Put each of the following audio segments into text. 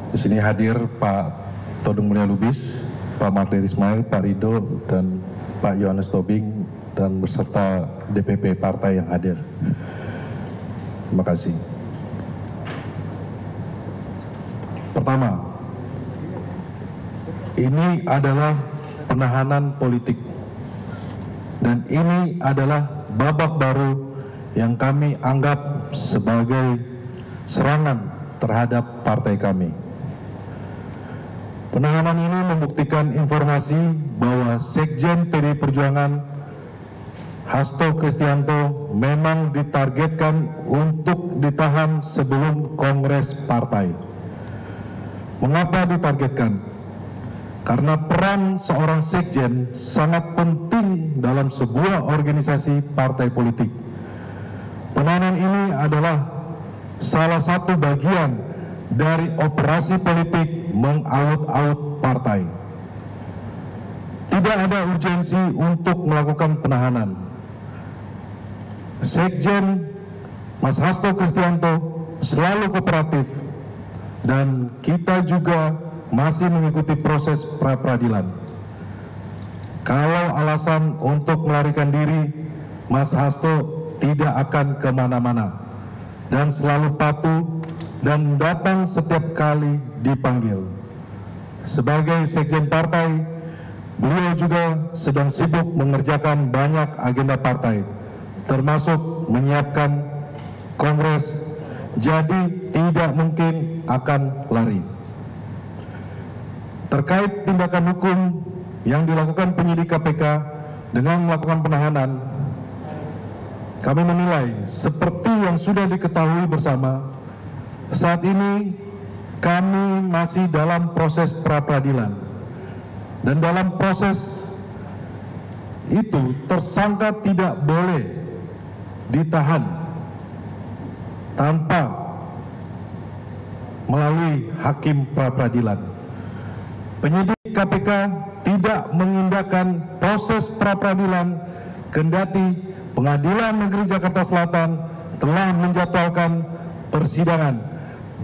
Di sini hadir Pak Todung Mulya Lubis, Pak Magdir Ismail, Pak Rido, dan Pak Yohanes Tobing, dan beserta DPP partai yang hadir. Terima kasih. Pertama, ini adalah penahanan politik, dan ini adalah babak baru yang kami anggap sebagai serangan terhadap partai kami. Penahanan ini membuktikan informasi bahwa Sekjen PDI Perjuangan Hasto Kristianto memang ditargetkan untuk ditahan sebelum Kongres Partai. Mengapa ditargetkan? Karena peran seorang Sekjen sangat penting dalam sebuah organisasi partai politik. Penahanan ini adalah salah satu bagian dari operasi politik mengaut-aut partai. Tidak ada urgensi untuk melakukan penahanan. Sekjen Mas Hasto Kristianto selalu kooperatif, dan kita juga masih mengikuti proses pra-peradilan. Kalau alasan untuk melarikan diri, Mas Hasto tidak akan kemana-mana dan selalu patuh dan datang setiap kali dipanggil. Sebagai Sekjen partai, beliau juga sedang sibuk mengerjakan banyak agenda partai, termasuk menyiapkan Kongres, jadi tidak mungkin akan lari. Terkait tindakan hukum yang dilakukan penyidik KPK dengan melakukan penahanan, kami menilai seperti yang sudah diketahui bersama, saat ini kami masih dalam proses pra-peradilan, dan dalam proses itu tersangka tidak boleh ditahan tanpa melalui hakim pra-peradilan. Penyidik KPK tidak mengindahkan proses pra-peradilan, kendati Pengadilan Negeri Jakarta Selatan telah menjadwalkan persidangan,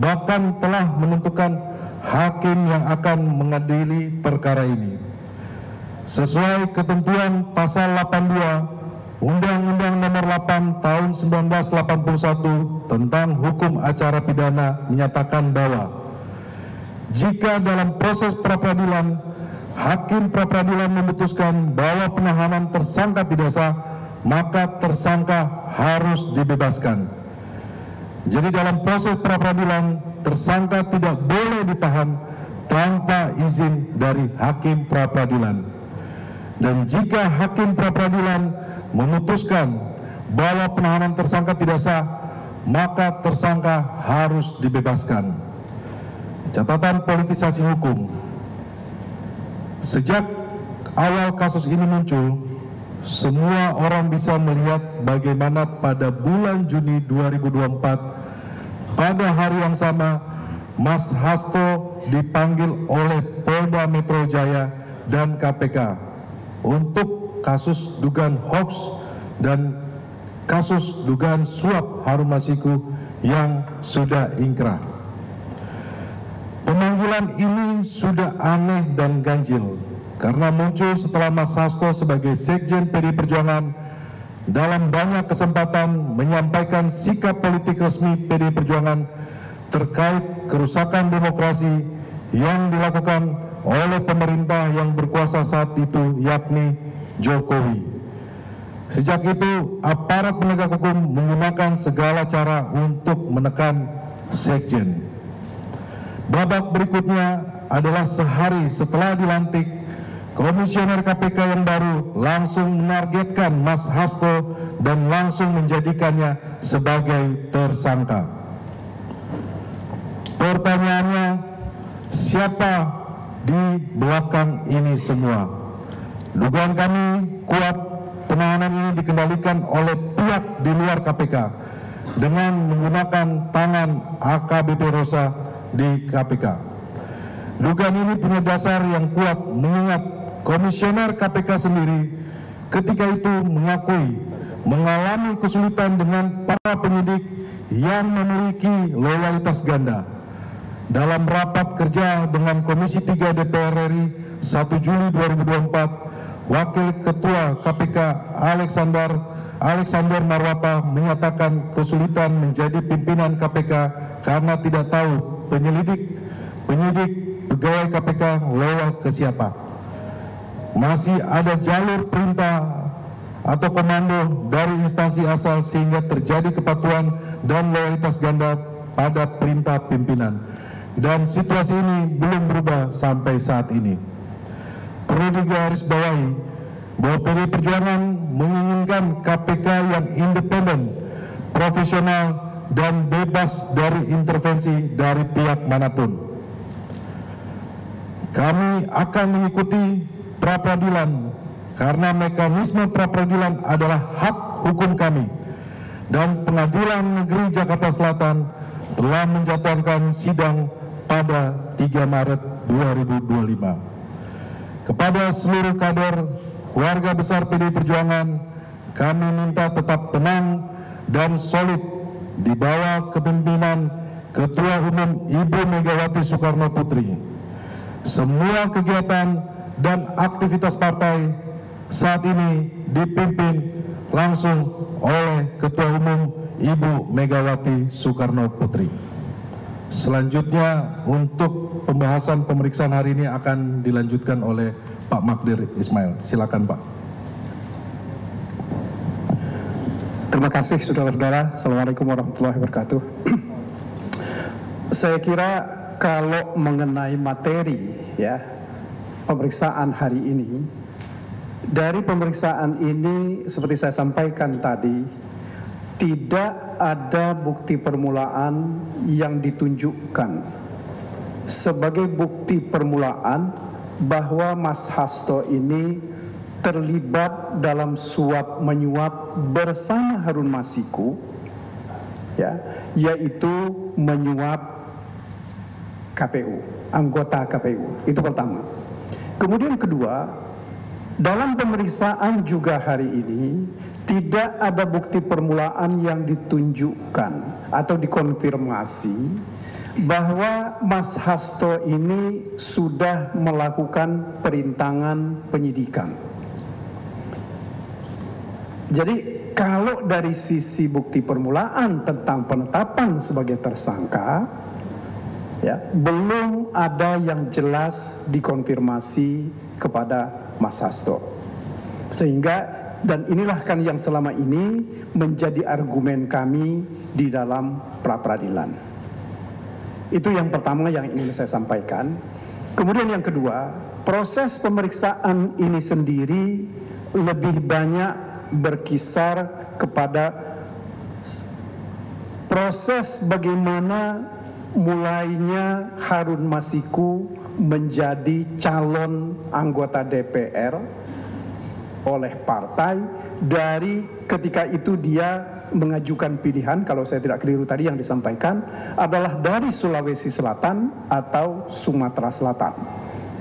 bahkan telah menentukan hakim yang akan mengadili perkara ini. Sesuai ketentuan pasal 82 Undang-Undang Nomor 8 Tahun 1981 tentang Hukum Acara Pidana menyatakan bahwa jika dalam proses pra-peradilan hakim pra-peradilan memutuskan bahwa penahanan tersangka tidak sah, maka tersangka harus dibebaskan. Jadi dalam proses pra-peradilan tersangka tidak boleh ditahan tanpa izin dari hakim pra-peradilan. Dan jika hakim pra-peradilan memutuskan bahwa penahanan tersangka tidak sah, maka tersangka harus dibebaskan. Catatan politisasi hukum. Sejak awal kasus ini muncul, semua orang bisa melihat bagaimana pada bulan Juni 2024, pada hari yang sama, Mas Hasto dipanggil oleh Polda Metro Jaya dan KPK untuk kasus dugaan hoax dan kasus dugaan suap Harun Masiku yang sudah ingkrah. Pemanggilan ini sudah aneh dan ganjil, karena muncul setelah Mas Hasto sebagai Sekjen PDI Perjuangan dalam banyak kesempatan menyampaikan sikap politik resmi PDI Perjuangan terkait kerusakan demokrasi yang dilakukan oleh pemerintah yang berkuasa saat itu, yakni Jokowi. Sejak itu, aparat penegak hukum menggunakan segala cara untuk menekan Sekjen. Babak berikutnya adalah sehari setelah dilantik, Komisioner KPK yang baru langsung menargetkan Mas Hasto dan langsung menjadikannya sebagai tersangka. Pertanyaannya, siapa di belakang ini semua? Dugaan kami kuat penahanan ini dikendalikan oleh pihak di luar KPK dengan menggunakan tangan AKBP Rosa di KPK. Dugaan ini punya dasar yang kuat mengingat Komisioner KPK sendiri ketika itu mengakui mengalami kesulitan dengan para penyidik yang memiliki loyalitas ganda. dalam rapat kerja dengan Komisi 3 DPR RI 1 Juli 2024, Wakil Ketua KPK Alexander Marwata menyatakan kesulitan menjadi pimpinan KPK karena tidak tahu penyidik pegawai KPK loyal ke siapa. Masih ada jalur perintah atau komando dari instansi asal sehingga terjadi kepatuhan dan loyalitas ganda pada perintah pimpinan. Dan situasi ini belum berubah sampai saat ini. Perlu digarisbawahi bahwa PDI Perjuangan menginginkan KPK yang independen, profesional, dan bebas dari intervensi dari pihak manapun. Kami akan mengikuti pra-peradilan karena mekanisme pra-peradilan adalah hak hukum kami, dan Pengadilan Negeri Jakarta Selatan telah menjadwalkan sidang pada 3 Maret 2025. Kepada seluruh kader keluarga besar PDI Perjuangan, kami minta tetap tenang dan solid di bawah kepemimpinan Ketua Umum Ibu Megawati Soekarno Putri. Semua kegiatan dan aktivitas partai saat ini dipimpin langsung oleh Ketua Umum Ibu Megawati Soekarno Putri. Selanjutnya untuk pembahasan pemeriksaan hari ini akan dilanjutkan oleh Pak Magdir Ismail. Silakan Pak. Terima kasih saudara-saudara. Assalamualaikum warahmatullahi wabarakatuh. Saya kira kalau mengenai materi ya pemeriksaan hari ini, dari pemeriksaan ini seperti saya sampaikan tadi, tidak ada bukti permulaan yang ditunjukkan sebagai bukti permulaan bahwa Mas Hasto ini terlibat dalam suap menyuap bersama Harun Masiku, ya, yaitu menyuap KPU, anggota KPU. Itu pertama. Kemudian kedua, dalam pemeriksaan juga hari ini tidak ada bukti permulaan yang ditunjukkan atau dikonfirmasi bahwa Mas Hasto ini sudah melakukan perintangan penyidikan. Jadi kalau dari sisi bukti permulaan tentang penetapan sebagai tersangka, ya, belum ada yang jelas dikonfirmasi kepada Mas Hasto. Sehingga, dan inilah kan yang selama ini menjadi argumen kami di dalam pra-peradilan. Itu yang pertama yang ingin saya sampaikan. Kemudian yang kedua, proses pemeriksaan ini sendiri lebih banyak berkisar kepada proses bagaimana mulainya Harun Masiku menjadi calon anggota DPR oleh partai, dari ketika itu dia mengajukan pilihan, kalau saya tidak keliru tadi yang disampaikan adalah dari Sulawesi Selatan atau Sumatera Selatan,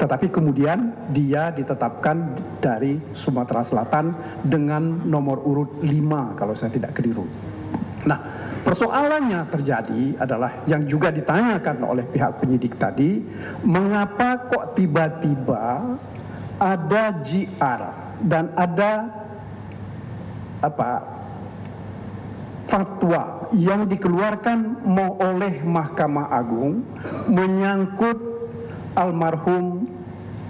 tetapi kemudian dia ditetapkan dari Sumatera Selatan dengan nomor urut 5 kalau saya tidak keliru. Nah, persoalannya terjadi adalah yang juga ditanyakan oleh pihak penyidik tadi, mengapa kok tiba-tiba ada JR dan ada fatwa yang dikeluarkan oleh Mahkamah Agung menyangkut almarhum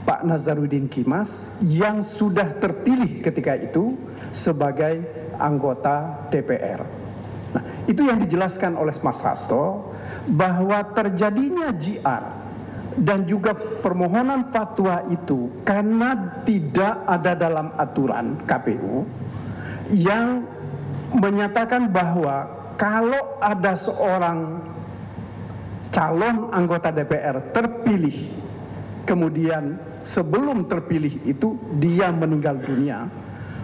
Pak Nazarudin Kimas yang sudah terpilih ketika itu sebagai anggota DPR. Nah, itu yang dijelaskan oleh Mas Hasto bahwa terjadinya JR dan juga permohonan fatwa itu karena tidak ada dalam aturan KPU yang menyatakan bahwa kalau ada seorang calon anggota DPR terpilih, kemudian sebelum terpilih itu dia meninggal dunia,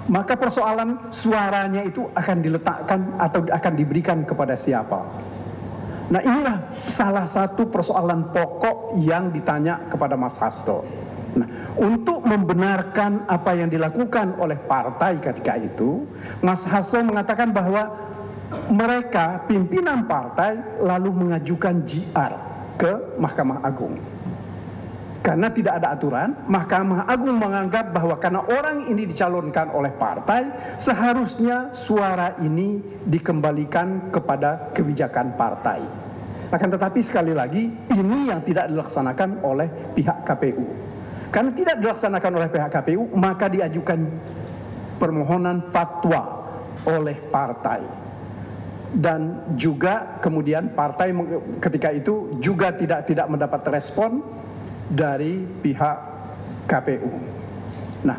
maka persoalan suaranya itu akan diletakkan atau akan diberikan kepada siapa. Nah, inilah salah satu persoalan pokok yang ditanya kepada Mas Hasto. Nah, untuk membenarkan apa yang dilakukan oleh partai ketika itu, Mas Hasto mengatakan bahwa mereka pimpinan partai lalu mengajukan JR ke Mahkamah Agung. Karena tidak ada aturan, Mahkamah Agung menganggap bahwa karena orang ini dicalonkan oleh partai, seharusnya suara ini dikembalikan kepada kebijakan partai. Akan tetapi sekali lagi, ini yang tidak dilaksanakan oleh pihak KPU. Karena tidak dilaksanakan oleh pihak KPU, maka diajukan permohonan fatwa oleh partai. Dan juga kemudian partai ketika itu juga tidak mendapat respon dari pihak KPU. Nah,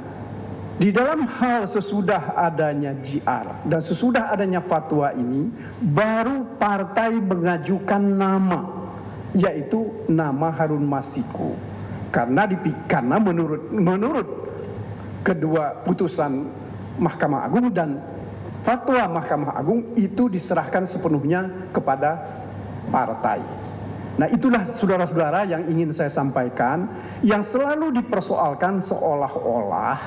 di dalam hal sesudah adanya JR dan sesudah adanya fatwa ini, baru partai mengajukan nama, yaitu nama Harun Masiku. Karena menurut kedua putusan Mahkamah Agung dan fatwa Mahkamah Agung itu diserahkan sepenuhnya kepada partai. Nah, itulah saudara-saudara yang ingin saya sampaikan, yang selalu dipersoalkan seolah-olah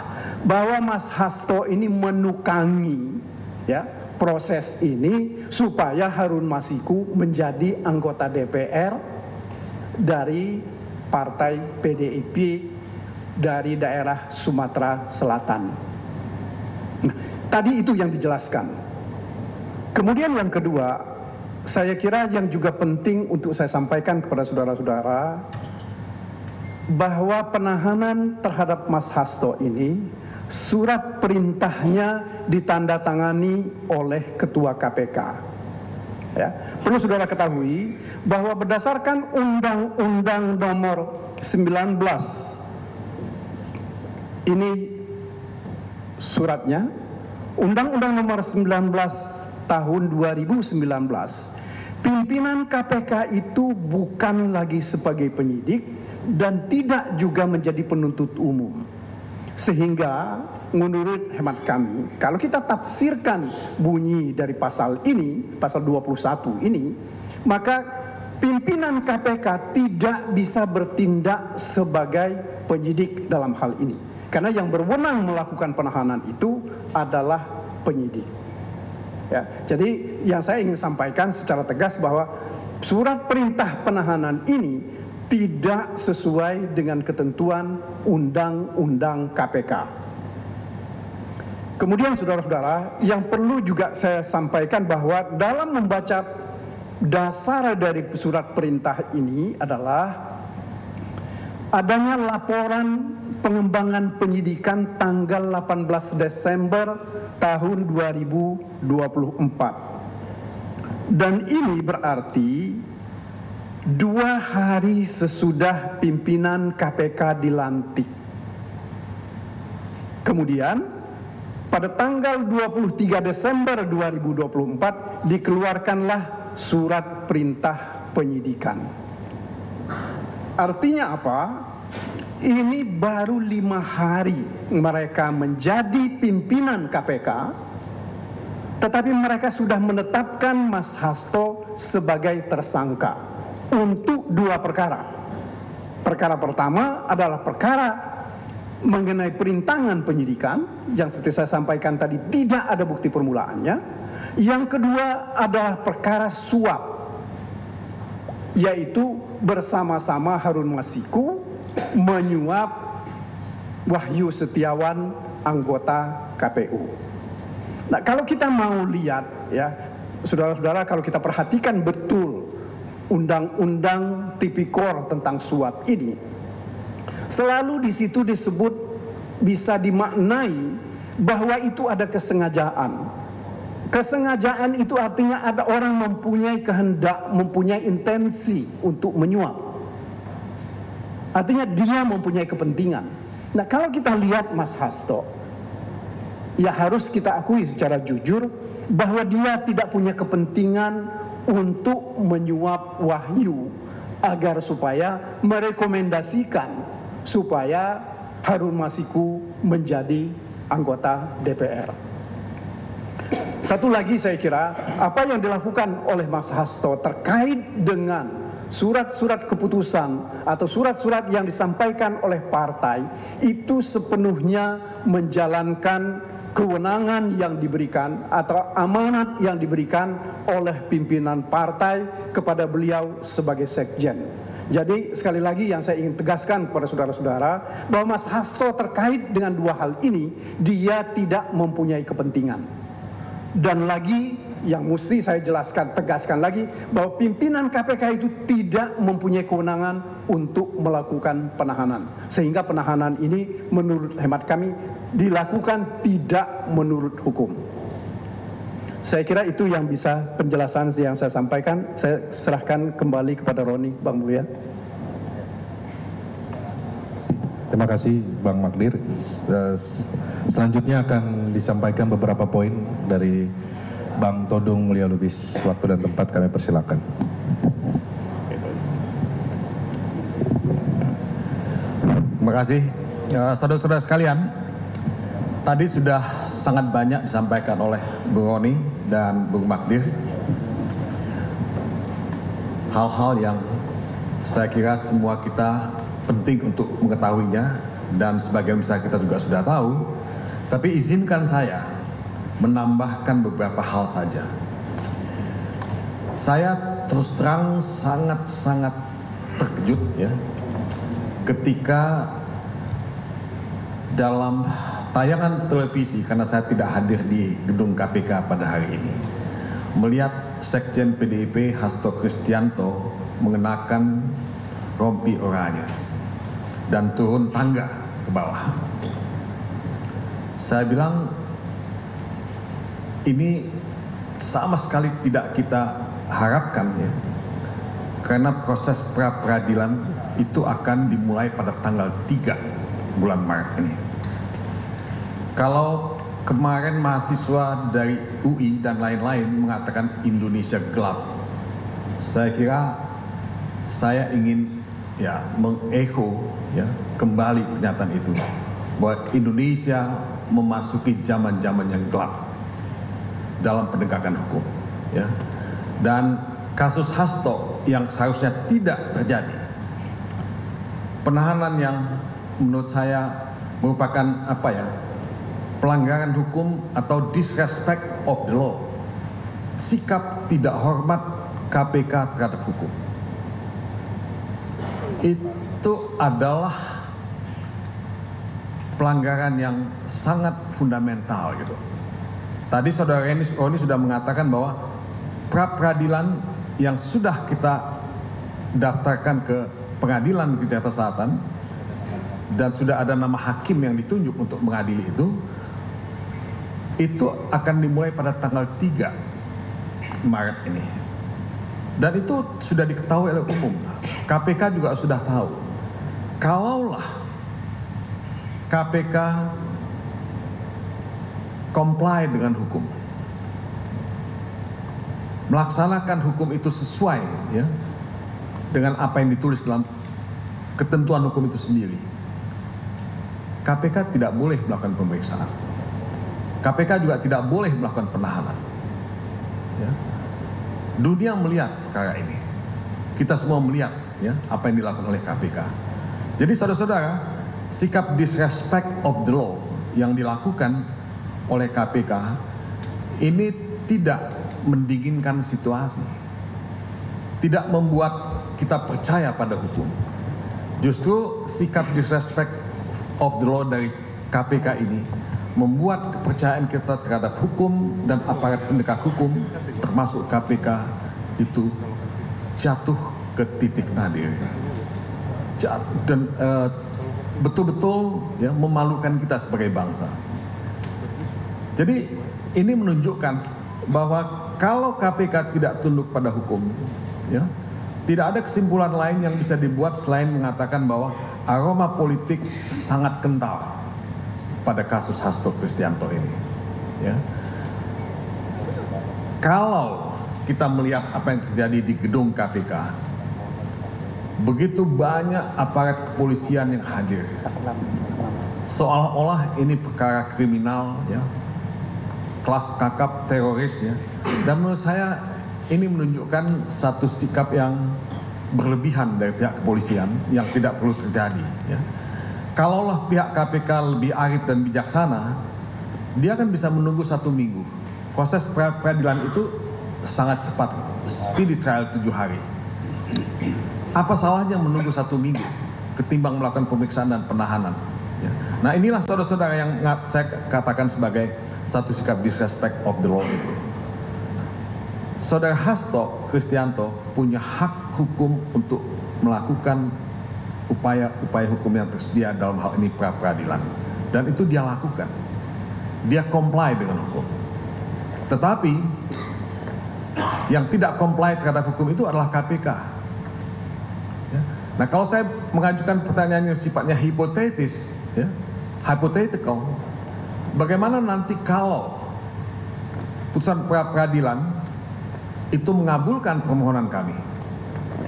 bahwa Mas Hasto ini menukangi ya proses ini supaya Harun Masiku menjadi anggota DPR dari Partai PDIP dari daerah Sumatera Selatan. Nah, tadi itu yang dijelaskan. Kemudian yang kedua, saya kira yang juga penting untuk saya sampaikan kepada saudara-saudara, bahwa penahanan terhadap Mas Hasto ini, surat perintahnya ditandatangani oleh Ketua KPK. Ya, perlu saudara ketahui bahwa berdasarkan Undang-Undang Nomor 19, ini suratnya, Undang-Undang Nomor 19 tahun 2019, pimpinan KPK itu bukan lagi sebagai penyidik dan tidak juga menjadi penuntut umum. Sehingga menurut hemat kami, kalau kita tafsirkan bunyi dari pasal ini, pasal 21 ini, maka pimpinan KPK tidak bisa bertindak sebagai penyidik dalam hal ini. Karena yang berwenang melakukan penahanan itu adalah penyidik. Ya, jadi yang saya ingin sampaikan secara tegas bahwa surat perintah penahanan ini tidak sesuai dengan ketentuan Undang-Undang KPK. Kemudian saudara-saudara, yang perlu juga saya sampaikan bahwa dalam membaca dasar dari surat perintah ini adalah adanya laporan pengembangan penyidikan tanggal 18 Desember tahun 2024. Dan ini berarti 2 hari sesudah pimpinan KPK dilantik. Kemudian pada tanggal 23 Desember 2024 dikeluarkanlah surat perintah penyidikan. Artinya apa? Ini baru 5 hari mereka menjadi pimpinan KPK, tetapi mereka sudah menetapkan Mas Hasto sebagai tersangka untuk 2 perkara. Perkara pertama adalah perkara mengenai perintangan penyidikan, yang seperti saya sampaikan tadi tidak ada bukti permulaannya. Yang kedua adalah perkara suap, yaitu bersama-sama Harun Masiku menyuap Wahyu Setiawan, anggota KPU. Nah, kalau kita mau lihat ya, saudara-saudara, kalau kita perhatikan betul Undang-Undang Tipikor tentang suap ini, selalu di situ disebut, bisa dimaknai bahwa itu ada kesengajaan. Kesengajaan itu artinya ada orang mempunyai kehendak, mempunyai intensi untuk menyuap. Artinya dia mempunyai kepentingan. Nah, kalau kita lihat Mas Hasto, ya harus kita akui secara jujur bahwa dia tidak punya kepentingan untuk menyuap Wahyu agar supaya merekomendasikan supaya Harun Masiku menjadi anggota DPR. Satu lagi saya kira, apa yang dilakukan oleh Mas Hasto terkait dengan surat-surat keputusan atau surat-surat yang disampaikan oleh partai itu sepenuhnya menjalankan kewenangan yang diberikan atau amanat yang diberikan oleh pimpinan partai kepada beliau sebagai sekjen. Jadi sekali lagi yang saya ingin tegaskan kepada saudara-saudara bahwa Mas Hasto terkait dengan dua hal ini dia tidak mempunyai kepentingan. Dan lagi yang mesti saya jelaskan, tegaskan lagi bahwa pimpinan KPK itu tidak mempunyai kewenangan untuk melakukan penahanan. Sehingga penahanan ini menurut hemat kami dilakukan tidak menurut hukum. Saya kira itu yang bisa penjelasan yang saya sampaikan. Saya serahkan kembali kepada Roni, Bang Mulya. Terima kasih Bang Magdir. Selanjutnya akan disampaikan beberapa poin dari Bang Todung Mulia Lubis. Waktu dan tempat kami persilakan. Terima kasih. Saudara-saudara sekalian, tadi sudah sangat banyak disampaikan oleh Bung Roni dan Bung Magdir. Hal-hal yang saya kira semua kita penting untuk mengetahuinya dan sebagian besar kita juga sudah tahu. Tapi izinkan saya menambahkan beberapa hal saja. Saya terus terang sangat-sangat terkejut ya ketika dalam tayangan televisi, karena saya tidak hadir di gedung KPK pada hari ini, melihat Sekjen PDIP Hasto Kristianto mengenakan rompi oranye dan turun tangga ke bawah. Saya bilang ini sama sekali tidak kita harapkan ya, karena proses pra-peradilan itu akan dimulai pada tanggal 3 bulan Maret ini. Kalau kemarin mahasiswa dari UI dan lain-lain mengatakan Indonesia gelap, saya kira saya ingin ya mengecho ya kembali pernyataan itu bahwa Indonesia memasuki zaman-zaman yang gelap dalam penegakan hukum ya. Dan kasus Hasto yang seharusnya tidak terjadi, penahanan yang menurut saya merupakan apa ya, pelanggaran hukum atau disrespect of the law, sikap tidak hormat KPK terhadap hukum, itu adalah pelanggaran yang sangat fundamental gitu. Tadi saudara Roni sudah mengatakan bahwa pra-peradilan yang sudah kita daftarkan ke pengadilan negeri Jakarta Selatan dan sudah ada nama hakim yang ditunjuk untuk mengadili itu akan dimulai pada tanggal 3 Maret ini. Dan itu sudah diketahui oleh umum. KPK juga sudah tahu. Kalaulah KPK comply dengan hukum, melaksanakan hukum itu sesuai ya dengan apa yang ditulis dalam ketentuan hukum itu sendiri, KPK tidak boleh melakukan pemeriksaan. KPK juga tidak boleh melakukan penahanan. Ya. Dunia melihat perkara ini. Kita semua melihat ya apa yang dilakukan oleh KPK. Jadi saudara-saudara, sikap disrespect of the law yang dilakukan oleh KPK ini tidak mendinginkan situasi, tidak membuat kita percaya pada hukum. Justru sikap disrespect of the law dari KPK ini membuat kepercayaan kita terhadap hukum dan aparat penegak hukum termasuk KPK itu jatuh ke titik nadir dan betul-betul ya memalukan kita sebagai bangsa. Jadi ini menunjukkan bahwa kalau KPK tidak tunduk pada hukum ya, tidak ada kesimpulan lain yang bisa dibuat selain mengatakan bahwa aroma politik sangat kental pada kasus Hasto Kristianto ini. Ya. Kalau kita melihat apa yang terjadi di gedung KPK, begitu banyak aparat kepolisian yang hadir, seolah-olah ini perkara kriminal, ya, kelas kakap teroris, ya. Dan menurut saya ini menunjukkan satu sikap yang berlebihan dari pihak kepolisian yang tidak perlu terjadi. Ya. Kalaulah pihak KPK lebih arif dan bijaksana, dia kan bisa menunggu 1 minggu. Proses peradilan itu sangat cepat, speedy trial 7 hari. Apa salahnya menunggu 1 minggu ketimbang melakukan pemeriksaan dan penahanan? Ya. Nah inilah saudara-saudara yang saya katakan sebagai satu sikap disrespect of the law itu. Saudara Hasto Kristianto punya hak hukum untuk melakukan upaya-upaya hukum yang tersedia dalam hal ini pra-peradilan. Dan itu dia lakukan. Dia comply dengan hukum. Tetapi yang tidak comply terhadap hukum itu adalah KPK. Ya. Nah kalau saya mengajukan pertanyaan yang sifatnya hipotetis, ya, hypothetical, bagaimana nanti kalau putusan pra-peradilan itu mengabulkan permohonan kami?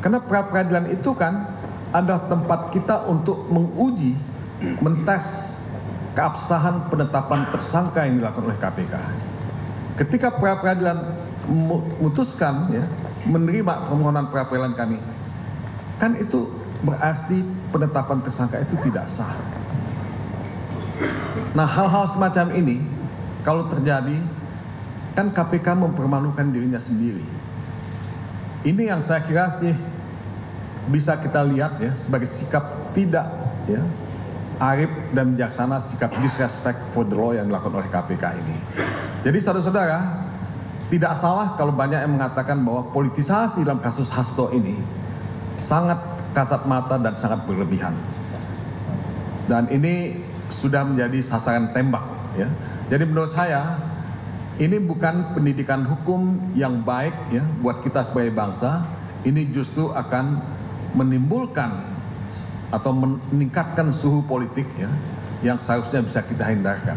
Karena pra-peradilan itu kan adalah tempat kita untuk menguji, mentes keabsahan penetapan tersangka yang dilakukan oleh KPK. Ketika pra-peradilan memutuskan, ya, menerima permohonan pra-peradilan kami, kan itu berarti penetapan tersangka itu tidak sah. Nah hal-hal semacam ini kalau terjadi, kan KPK mempermalukan dirinya sendiri. Ini yang saya kira sih bisa kita lihat, ya, sebagai sikap tidak, ya, arif dan bijaksana, sikap disrespect for the law yang dilakukan oleh KPK ini. Jadi saudara-saudara, tidak salah kalau banyak yang mengatakan bahwa politisasi dalam kasus Hasto ini sangat kasat mata dan sangat berlebihan. Dan ini sudah menjadi sasaran tembak, ya. Jadi menurut saya ini bukan pendidikan hukum yang baik, ya, buat kita sebagai bangsa. Ini justru akan menimbulkan atau meningkatkan suhu politik, ya, yang seharusnya bisa kita hindarkan.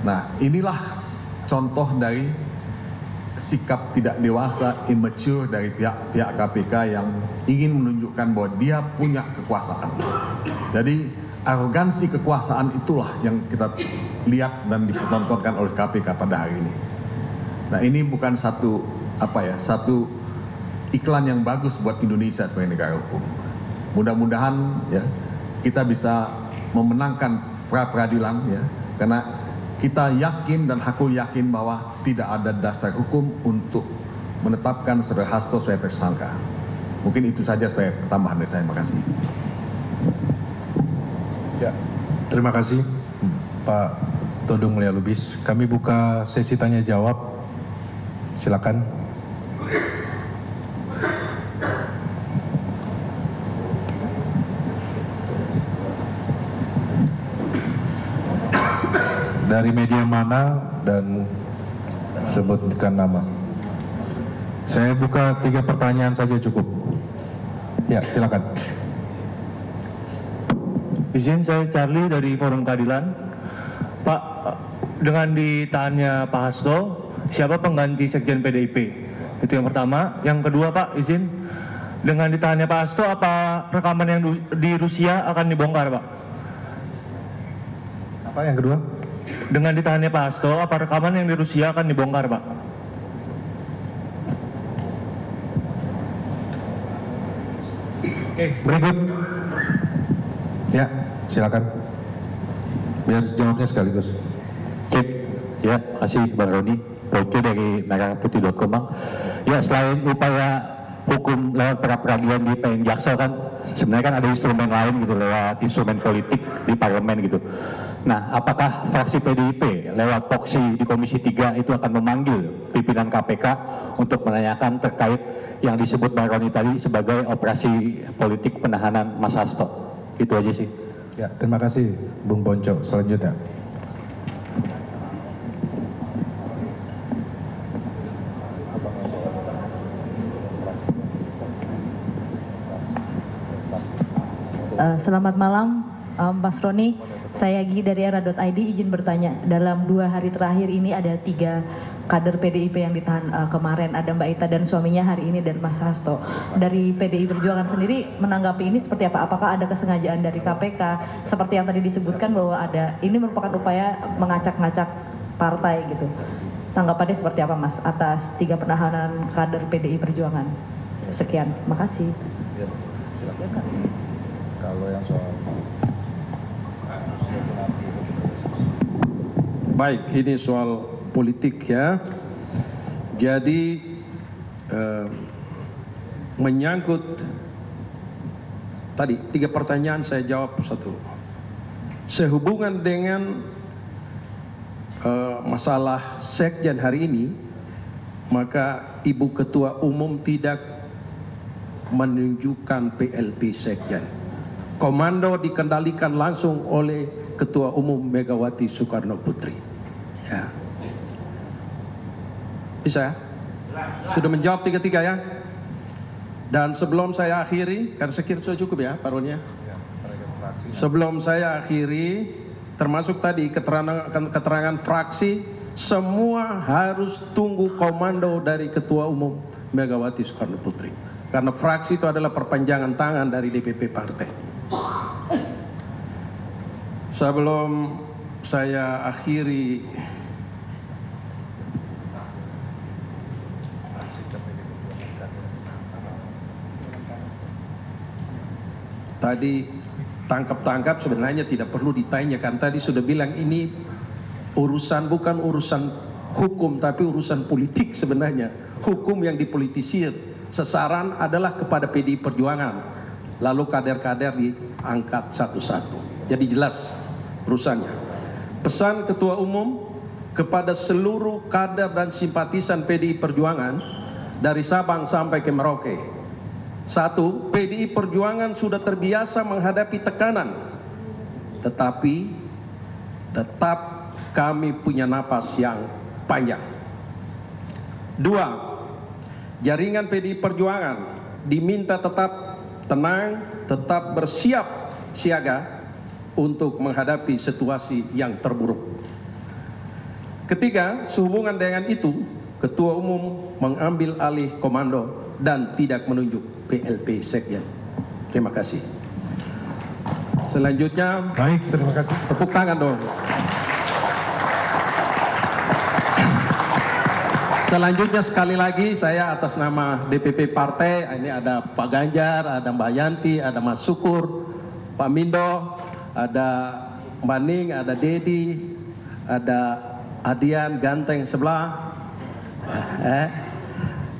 Nah inilah contoh dari sikap tidak dewasa, immature dari pihak KPK yang ingin menunjukkan bahwa dia punya kekuasaan. Jadi arogansi kekuasaan itulah yang kita lihat dan dipertontonkan oleh KPK pada hari ini. Nah ini bukan satu iklan yang bagus buat Indonesia sebagai negara hukum. Mudah-mudahan, ya, kita bisa memenangkan pra-peradilan, ya, karena kita yakin dan aku yakin bahwa tidak ada dasar hukum untuk menetapkan saudara Hasto sebagai tersangka. Mungkin itu saja sebagai tambahan dari saya. Terima kasih. Ya, terima kasih Pak Todung Mulia Lubis. Kami buka sesi tanya jawab. Silakan. Dari media mana dan sebutkan nama. Saya buka 3 pertanyaan saja cukup. Ya, silakan. Izin, saya Charlie dari Forum Keadilan. Pak, dengan ditahannya Pak Hasto, siapa pengganti Sekjen PDIP? Itu yang pertama. Yang kedua, Pak, izin, dengan ditahannya Pak Hasto, apa rekaman yang di Rusia akan dibongkar, Pak? Apa yang kedua? Dengan ditahannya Pak Hasto, apa rekaman yang di Rusia akan dibongkar, Pak? Oke, berikut. Ya, silakan. Biar jawabnya sekaligus. Cek, ya, kasih Bang Roni. Oke, dari merahputih.com, Bang. Ya, selain upaya hukum lewat pra-peradilan di PN Jaksel kan, sebenarnya kan ada instrumen lain gitu, lewat instrumen politik di parlemen gitu. Nah, apakah fraksi PDIP lewat Poksi di Komisi 3 itu akan memanggil pimpinan KPK untuk menanyakan terkait yang disebut Bang Roni tadi sebagai operasi politik penahanan Mas Hasto? Itu aja sih. Ya, terima kasih Bung Ponco. Selanjutnya. Selamat malam, Mas Roni. Saya Gi dari era.id, izin bertanya. Dalam 2 hari terakhir ini ada 3 kader PDIP yang ditahan kemarin. Ada Mbak Ita dan suaminya, hari ini dan Mas Hasto. Dari PDI Perjuangan sendiri menanggapi ini seperti apa? Apakah ada kesengajaan dari KPK? Seperti yang tadi disebutkan bahwa ini merupakan upaya mengacak-ngacak partai gitu. Tanggapannya seperti apa, Mas, atas 3 penahanan kader PDI Perjuangan? Sekian, makasih. Ya, silakan. Kalau yang soal Baik, ini soal politik ya. Jadi menyangkut tadi 3 pertanyaan saya jawab satu. Sehubungan dengan masalah sekjen hari ini, maka Ibu Ketua Umum tidak menunjukkan PLT sekjen. Komando dikendalikan langsung oleh Ketua Umum Megawati Soekarno Putri. Ya. Bisa? Sudah menjawab 3 ya? Dan sebelum saya akhiri, karena saya kira sudah cukup ya Pak Roni. Sebelum saya akhiri, termasuk tadi keterangan fraksi, semua harus tunggu komando dari Ketua Umum Megawati Soekarno Putri. Karena fraksi itu adalah perpanjangan tangan dari DPP partai. Sebelum saya akhiri tadi tangkap-tangkap sebenarnya tidak perlu ditanyakan. Tadi sudah bilang ini urusan bukan urusan hukum tapi urusan politik sebenarnya. Hukum yang dipolitisir. Sasaran adalah kepada PDI Perjuangan. Lalu kader-kader diangkat satu-satu. Jadi jelas urusannya. Pesan Ketua Umum kepada seluruh kader dan simpatisan PDI Perjuangan dari Sabang sampai ke Merauke. 1. PDI Perjuangan sudah terbiasa menghadapi tekanan, tetapi tetap kami punya napas yang panjang. 2. Jaringan PDI Perjuangan diminta tetap tenang, tetap bersiap siaga untuk menghadapi situasi yang terburuk. 3. Sehubungan dengan itu, Ketua Umum mengambil alih komando dan tidak menunjuk PLT sekjen. Terima kasih. Selanjutnya, Baik, terima kasih. tepuk tangan dong. Selanjutnya sekali lagi saya atas nama DPP Partai, ini ada Pak Ganjar, ada Mbak Yanti, ada Mas Syukur, Pak Mindo, ada Mbak Ning, ada Dedi, ada Adian ganteng sebelah.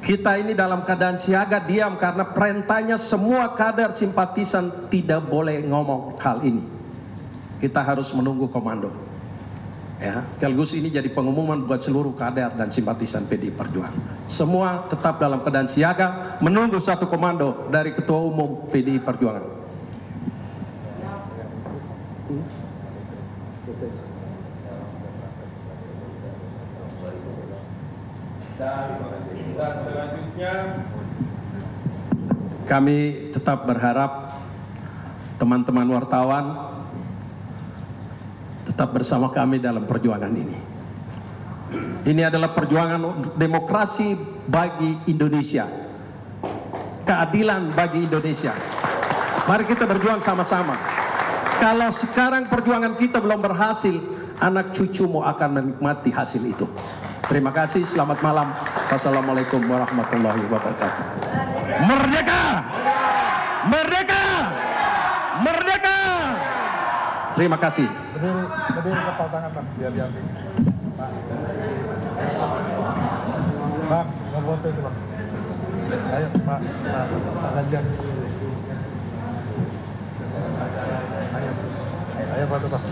Kita ini dalam keadaan siaga diam karena perintahnya semua kader simpatisan tidak boleh ngomong hal ini. Kita harus menunggu komando. Ya, sekaligus ini jadi pengumuman buat seluruh kader dan simpatisan PDI Perjuangan. Semua tetap dalam keadaan siaga menunggu satu komando dari Ketua Umum PDI Perjuangan. Dan selanjutnya kami tetap berharap teman-teman wartawan tetap bersama kami dalam perjuangan ini. Ini adalah perjuangan demokrasi bagi Indonesia, keadilan bagi Indonesia. Mari kita berjuang sama-sama. Kalau sekarang perjuangan kita belum berhasil, anak cucumu akan menikmati hasil itu. Terima kasih, selamat malam. Wassalamualaikum warahmatullahi wabarakatuh. Merdeka! Merdeka! Merdeka! Terima kasih. Berdiri kepal tangan Bang, biar diambil. Bang, mau foto itu Bang. Ayo Pak Ganjar. Ayo foto Bang.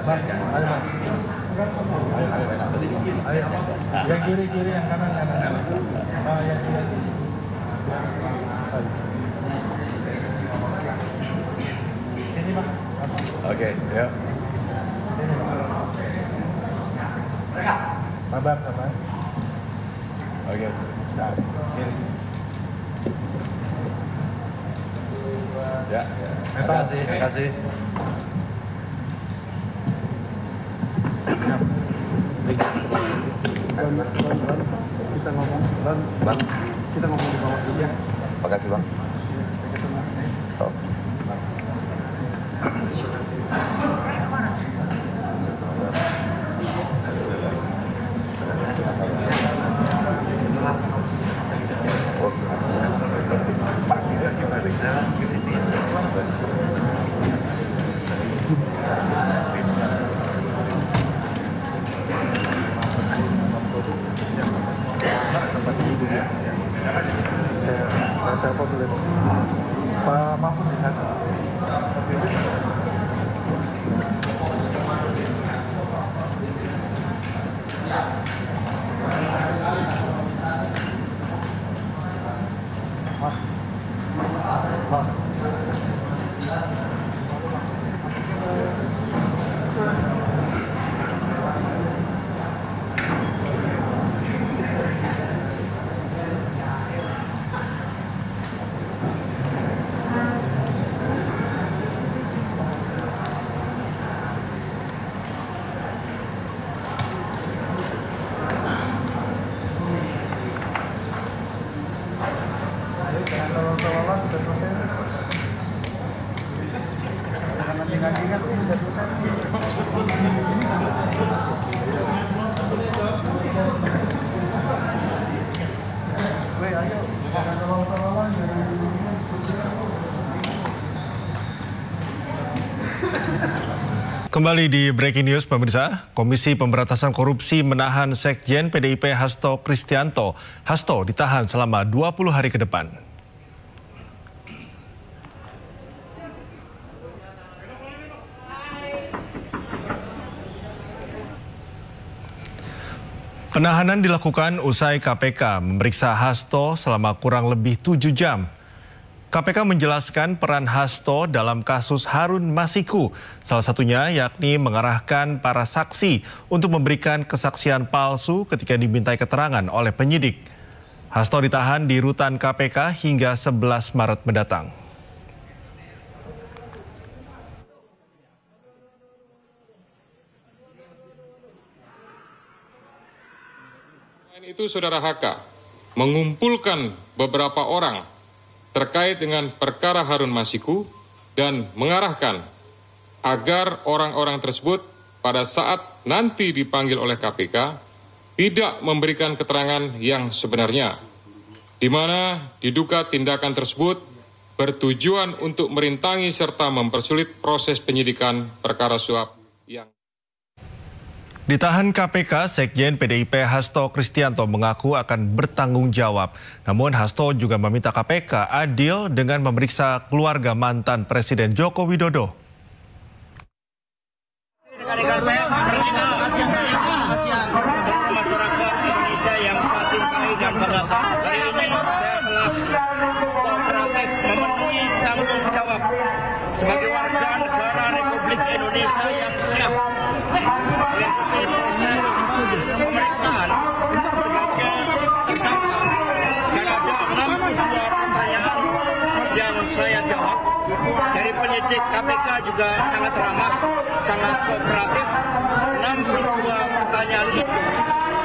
Bang, ayo Mas. Ayo. Yang kiri yang kanan. Yang kiri. Sini Bang. Oke, ya. Sabar. Oke. Nah, kiri. Ya. Terima kasih. Kita ngomong di bawah dulu ya. Terima kasih Bang. telepon dulu. Pak Mahfud di sana. Kembali di Breaking News, pemirsa. Komisi Pemberantasan Korupsi menahan Sekjen PDIP Hasto Kristianto. Hasto ditahan selama 20 hari ke depan. Penahanan dilakukan usai KPK memeriksa Hasto selama kurang lebih 7 jam. KPK menjelaskan peran Hasto dalam kasus Harun Masiku, salah satunya yakni mengarahkan para saksi untuk memberikan kesaksian palsu ketika dimintai keterangan oleh penyidik. Hasto ditahan di rutan KPK hingga 11 Maret mendatang. Selain itu, Saudara HK mengumpulkan beberapa orang terkait dengan perkara Harun Masiku dan mengarahkan agar orang-orang tersebut pada saat nanti dipanggil oleh KPK tidak memberikan keterangan yang sebenarnya, di mana diduga tindakan tersebut bertujuan untuk merintangi serta mempersulit proses penyidikan perkara suap yang Ditahan KPK, Sekjen PDIP Hasto Kristianto mengaku akan bertanggung jawab. Namun Hasto juga meminta KPK adil dengan memeriksa keluarga mantan Presiden Joko Widodo. Masyarakat Indonesia yang saya cintai dan banggakan, hari ini saya telah kooperatif memenuhi tanggung jawab sebagai warga negara Republik Indonesia yang siap mengikuti proses pemeriksaan sebagai tersangka. Dan ada 62 pertanyaan yang saya jawab dari penyidik KPK juga sangat ramah, sangat kooperatif. 62 pertanyaan itu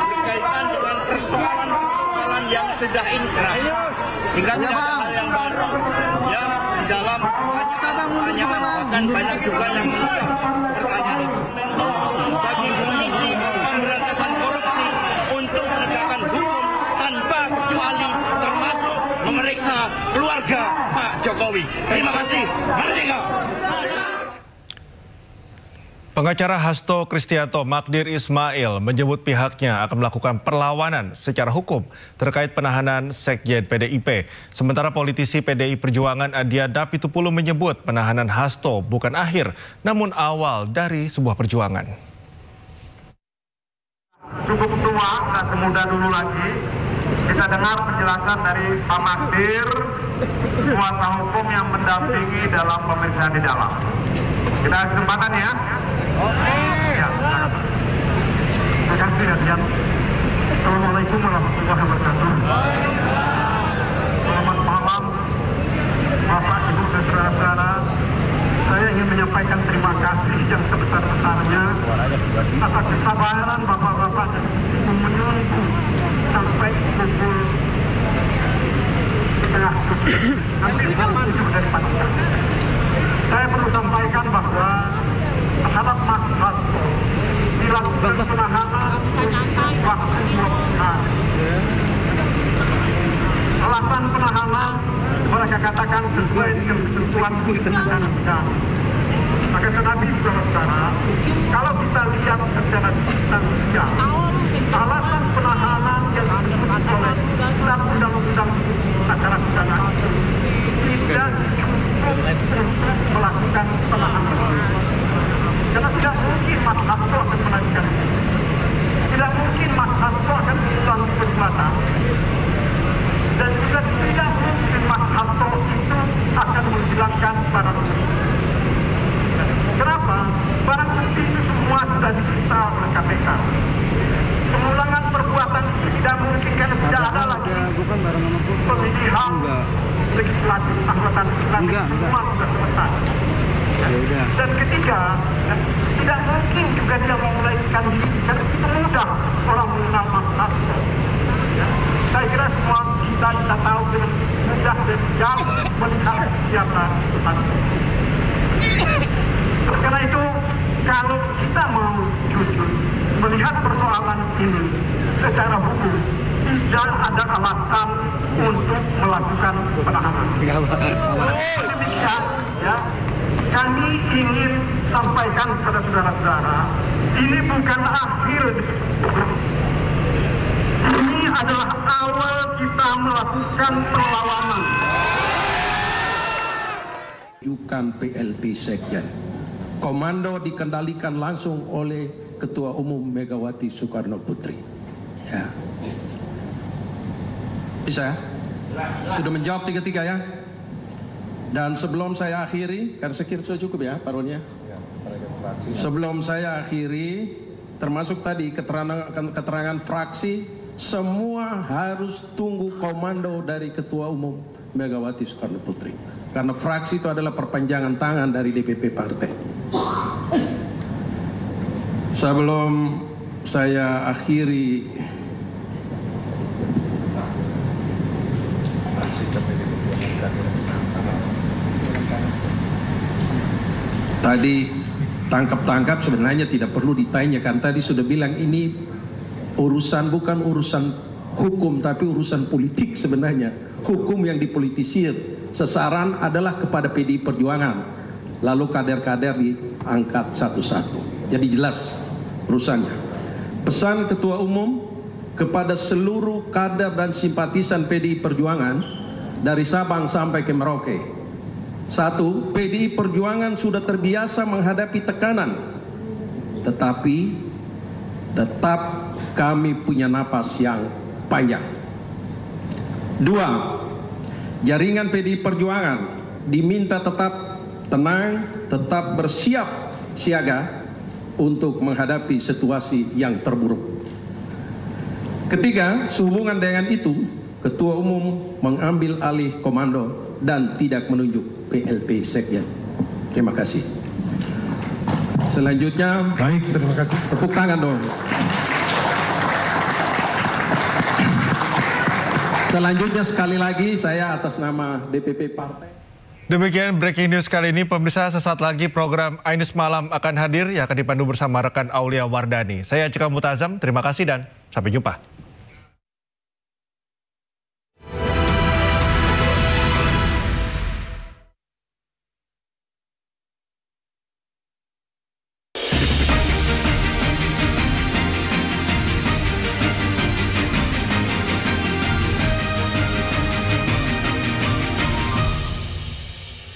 berkaitan dengan persoalan-persoalan yang sudah inkrah, sehingga tidak ada hal yang baru yang di dalam pertanyaan, bahkan banyak juga yang mengulang pertanyaan itu. Bagi Komisi Pemberantasan Korupsi untuk menegakkan hukum tanpa kecuali, termasuk memeriksa keluarga Pak Jokowi. Terima kasih. Merdeka. Pengacara Hasto Kristianto, Magdir Ismail, menyebut pihaknya akan melakukan perlawanan secara hukum terkait penahanan Sekjen PDIP. Sementara politisi PDI Perjuangan Adia Dapitupulu menyebut penahanan Hasto bukan akhir, namun awal dari sebuah perjuangan. Cukup tua, nggak semudah dulu lagi. Kita dengar penjelasan dari Pak Magdir, kuasa hukum yang mendampingi dalam pemeriksaan di dalam. Kita kesempatan ya. Ya, terima kasih ya, Dian. Assalamualaikum warahmatullahi wabarakatuh. Selamat malam, Bapak, Ibu, dan saudara-saudara. Saya ingin menyampaikan terima kasih yang sebesar-besarnya atas kesabaran Bapak-Bapak dan Ibu menunggu sampai pukul 6:30. Hampir 7 dari pagi. Saya perlu sampaikan bahwa terhadap Mas Hasto dilakukan penahanan waktu 20 hari. Alasan penahanan mereka katakan sesuai dengan ketentuan pidana pidana. Maka tetapi saudara-saudara, kalau kita lihat secara substansial, alasan penahanan yang disebut oleh Undang-Undang Acara Pidana itu pemilihan legislatif, anggota legislatif semua sudah selesai. Dan ketiga, tidak mungkin juga dia memulaikan diri karena itu mudah orang mengenal Mas Hasto. Saya kira semua kita bisa tahu dengan mudah dan jauh melihat siapa itu Hasto. Karena itu kalau kita mau jujur melihat persoalan ini secara hukum, tidak ada alasan untuk melakukan penahanan. Demikian, ya, kami ingin sampaikan kepada saudara-saudara, ini bukan akhir. Ini adalah awal kita melakukan perlawanan. Jukan PLT Sekjen. Komando dikendalikan langsung oleh Ketua Umum Megawati Soekarno Putri. Ya. Bisa? Sudah menjawab tiga-tiga ya? Dan sebelum saya akhiri, karena saya kira sudah cukup ya Pak Roni ya? Sebelum saya akhiri, termasuk tadi keterangan fraksi, semua harus tunggu komando dari Ketua Umum Megawati Soekarno Putri. Karena fraksi itu adalah perpanjangan tangan dari DPP partai. Sebelum saya akhiri tadi tangkap-tangkap sebenarnya tidak perlu ditanyakan. Tadi sudah bilang ini urusan bukan urusan hukum tapi urusan politik sebenarnya. Hukum yang dipolitisir. Sasaran adalah kepada PDI Perjuangan. Lalu kader-kader diangkat satu-satu. Jadi jelas urusannya. Pesan Ketua Umum kepada seluruh kader dan simpatisan PDI Perjuangan dari Sabang sampai ke Merauke. Satu, PDI Perjuangan sudah terbiasa menghadapi tekanan. Tetapi tetap kami punya napas yang panjang. Dua, jaringan PDI Perjuangan diminta tetap tenang, tetap bersiap siaga untuk menghadapi situasi yang terburuk. Ketiga, sehubungan dengan itu, Ketua Umum mengambil alih komando dan tidak menunjuk PLT Sekjen. Terima kasih. Selanjutnya, baik, terima kasih. Tepuk tangan dong. Selanjutnya sekali lagi saya atas nama DPP Partai. Demikian breaking news kali ini. Pemirsa, sesaat lagi program Ainus Malam akan hadir yang akan dipandu bersama rekan Aulia Wardani. Saya Cika Mutazam, terima kasih dan sampai jumpa.